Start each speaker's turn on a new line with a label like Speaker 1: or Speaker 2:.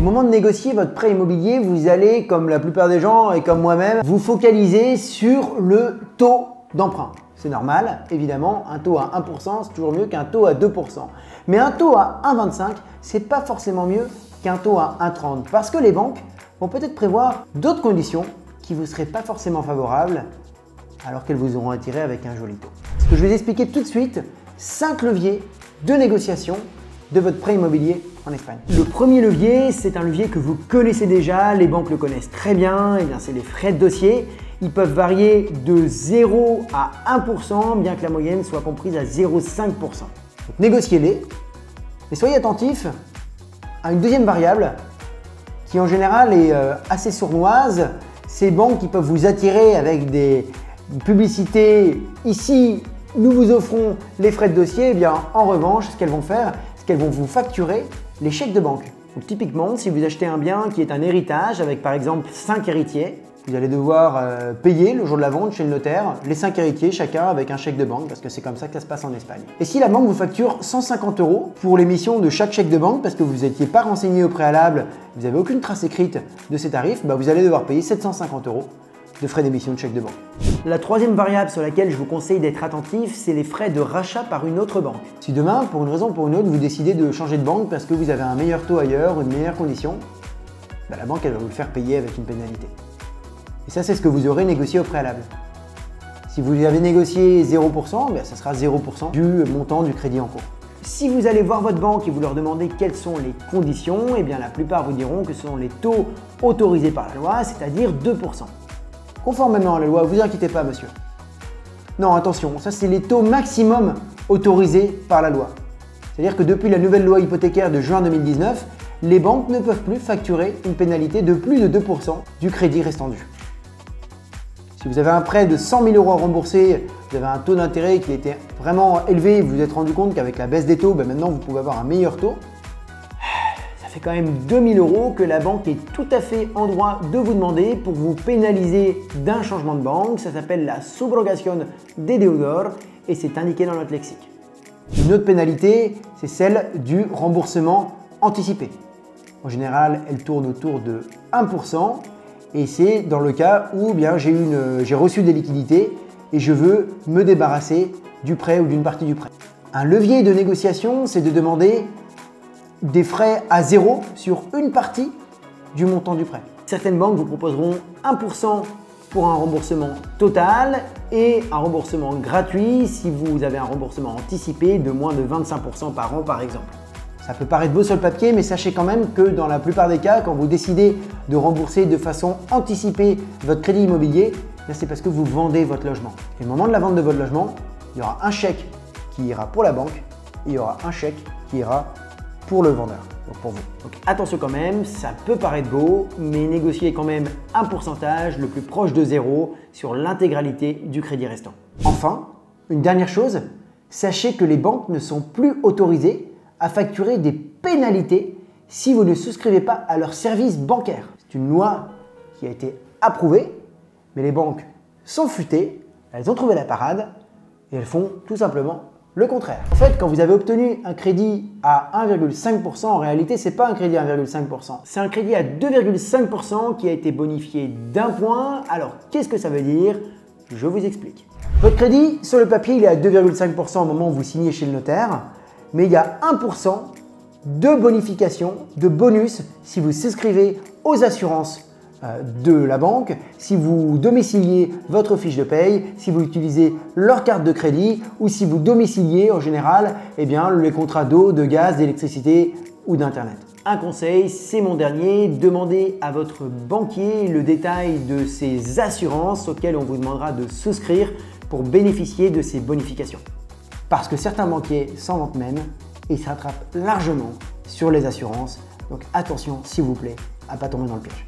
Speaker 1: Au moment de négocier votre prêt immobilier, vous allez, comme la plupart des gens et comme moi-même, vous focaliser sur le taux d'emprunt. C'est normal, évidemment, un taux à 1%, c'est toujours mieux qu'un taux à 2%. Mais un taux à 1,25, c'est pas forcément mieux qu'un taux à 1,30 parce que les banques vont peut-être prévoir d'autres conditions qui ne vous seraient pas forcément favorables alors qu'elles vous auront attiré avec un joli taux. Ce que je vais vous expliquer tout de suite, 5 leviers de négociation de votre prêt immobilier en Espagne. Le premier levier, c'est un levier que vous connaissez déjà, les banques le connaissent très bien, et bien c'est les frais de dossier. Ils peuvent varier de 0 à 1%, bien que la moyenne soit comprise à 0,5%. Donc négociez-les, mais soyez attentifs à une deuxième variable qui en général est assez sournoise. Ces banques qui peuvent vous attirer avec des publicités « ici, nous vous offrons les frais de dossier », eh bien en revanche, ce qu'elles vont faire, c'est qu'elles vont vous facturer les chèques de banque. Donc typiquement, si vous achetez un bien qui est un héritage avec par exemple 5 héritiers, vous allez devoir payer le jour de la vente chez le notaire les 5 héritiers chacun avec un chèque de banque parce que c'est comme ça que ça se passe en Espagne. Et si la banque vous facture 150 € pour l'émission de chaque chèque de banque parce que vous n'étiez pas renseigné au préalable, vous n'avez aucune trace écrite de ces tarifs, vous allez devoir payer 750 € de frais d'émission de chèque de banque. La troisième variable sur laquelle je vous conseille d'être attentif, c'est les frais de rachat par une autre banque. Si demain, pour une raison ou pour une autre, vous décidez de changer de banque parce que vous avez un meilleur taux ailleurs ou une meilleure condition, la banque elle va vous le faire payer avec une pénalité. Et ça, c'est ce que vous aurez négocié au préalable. Si vous avez négocié 0%, ça sera 0% du montant du crédit en cours. Si vous allez voir votre banque et vous leur demandez quelles sont les conditions, eh bien la plupart vous diront que ce sont les taux autorisés par la loi, c'est-à-dire 2%. Conformément à la loi, vous inquiétez pas monsieur. Non, attention, ça c'est les taux maximum autorisés par la loi. C'est-à-dire que depuis la nouvelle loi hypothécaire de juin 2019, les banques ne peuvent plus facturer une pénalité de plus de 2% du crédit restant dû. Si vous avez un prêt de 100 000 € à rembourser, vous avez un taux d'intérêt qui était vraiment élevé, vous vous êtes rendu compte qu'avec la baisse des taux, maintenant vous pouvez avoir un meilleur taux, ça fait quand même 2 000 € que la banque est tout à fait en droit de vous demander pour vous pénaliser d'un changement de banque. Ça s'appelle la subrogación de deudor et c'est indiqué dans notre lexique. Une autre pénalité, c'est celle du remboursement anticipé. En général, elle tourne autour de 1%. Et c'est dans le cas où j'ai reçu des liquidités et je veux me débarrasser du prêt ou d'une partie du prêt. Un levier de négociation, c'est de demander des frais à 0 sur une partie du montant du prêt. Certaines banques vous proposeront 1% pour un remboursement total et un remboursement gratuit si vous avez un remboursement anticipé de moins de 25% par an par exemple. Ça peut paraître beau sur le papier, mais sachez quand même que dans la plupart des cas, quand vous décidez de rembourser de façon anticipée votre crédit immobilier, c'est parce que vous vendez votre logement. Et au moment de la vente de votre logement, il y aura un chèque qui ira pour la banque et il y aura un chèque qui ira pour le vendeur, donc pour vous. Donc attention quand même, ça peut paraître beau, mais négociez quand même un pourcentage le plus proche de 0 sur l'intégralité du crédit restant. Enfin, une dernière chose, sachez que les banques ne sont plus autorisées à facturer des pénalités si vous ne souscrivez pas à leur service bancaire. C'est une loi qui a été approuvée, mais les banques sont futées, elles ont trouvé la parade et elles font tout simplement le contraire. En fait, quand vous avez obtenu un crédit à 1,5%, en réalité, ce n'est pas un crédit à 1,5%. C'est un crédit à 2,5% qui a été bonifié d'un point. Alors, qu'est-ce que ça veut dire? Je vous explique. Votre crédit, sur le papier, il est à 2,5% au moment où vous signez chez le notaire. Mais il y a 1% de bonification, de bonus si vous souscrivez aux assurances de la banque, si vous domiciliez votre fiche de paye, si vous utilisez leur carte de crédit ou si vous domiciliez en général les contrats d'eau, de gaz, d'électricité ou d'internet. Un conseil, c'est mon dernier, demandez à votre banquier le détail de ces assurances auxquelles on vous demandera de souscrire pour bénéficier de ces bonifications. Parce que certains banquiers s'en vantent même et s'attrapent largement sur les assurances. Donc attention, s'il vous plaît, à ne pas tomber dans le piège.